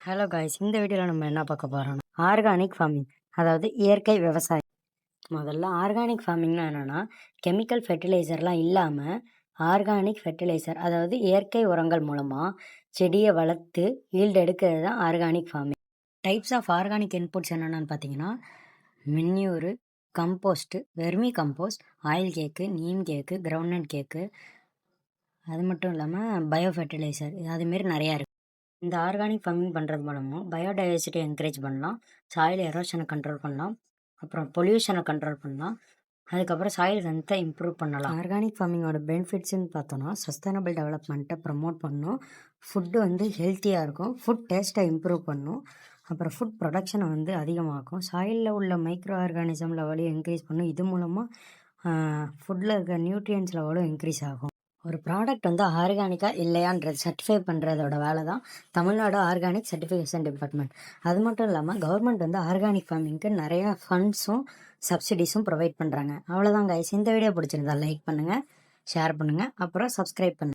Hello guys, இந்த வீடியோவில் நம்ம என்ன பார்க்க போகிறோம்னா ஆர்கானிக் ஃபார்மிங், அதாவது இயற்கை விவசாயம். முதல்ல ஆர்கானிக் ஃபார்மிங்னா என்னென்னா, கெமிக்கல் ஃபெர்டிலைசர்லாம் இல்லாமல் ஆர்கானிக் ஃபெர்டிலைசர், அதாவது இயற்கை உரங்கள் மூலமாக செடியை வளர்த்து ஈல்டு எடுக்கிறது தான் organic farming. Types of organic inputs என்னென்னு பார்த்தீங்கன்னா, manure, compost, vermi compost, oil cake, neem cake, groundnut cake, அது மட்டும் இல்லாமல் பயோ ஃபெர்டிலைசர், அதுமாரி நிறையா இருக்குது. இந்த ஆர்கானிக் ஃபார்மிங் பண்ணுறது மூலமாக பயோடைவர்சிட்டி என்கரேஜ் பண்ணலாம், சாயில் எரோஷனை கண்ட்ரோல் பண்ணலாம், அப்புறம் பொல்யூஷனை கண்ட்ரோல் பண்ணலாம், அதுக்கப்புறம் சாயில் ஹெல்த்தை இம்ப்ரூவ் பண்ணலாம். ஆர்கானிக் ஃபார்மிங்கோட பெனிஃபிட்ஸ்ன்னு பார்த்தோன்னா, சஸ்டைனபிள் டெவலப்மெண்ட்டை ப்ரமோட் பண்ணும், ஃபுட்டு ஹெல்த்தியாக இருக்கும், ஃபுட் டேஸ்ட்டை இம்ப்ரூவ் பண்ணும், அப்புறம் ஃபுட் ப்ரொடக்ஷனை அதிகமாகும், சாயிலில் உள்ள மைக்ரோ ஆர்கானிசம் லெவலையும் இன்க்ரீஸ் பண்ணும். இது மூலமாக ஃபுட்டில் இருக்க நியூட்ரியன்ஸ் லெவலும் இன்க்ரீஸ் ஆகும். ஒரு ப்ராடக்ட் ஆர்கானிக்காக இல்லையான்றது சர்டிஃபை பண்ணுறதோட வேலை தான் தமிழ்நாடு ஆர்கானிக் சர்டிஃபிகேஷன் டிபார்ட்மெண்ட். அது மட்டும் இல்லாமல் கவர்மெண்ட் ஆர்கானிக் ஃபார்மிங்க்கு நிறையா ஃபண்ட்ஸும் சப்சிடிஸும் ப்ரொவைட் பண்ணுறாங்க. அவ்வளோதான் கைஸ், இந்த வீடியோ பிடிச்சிருந்தா லைக் பண்ணுங்கள், ஷேர் பண்ணுங்கள், அப்புறம் சப்ஸ்கிரைப் பண்ணுங்கள்.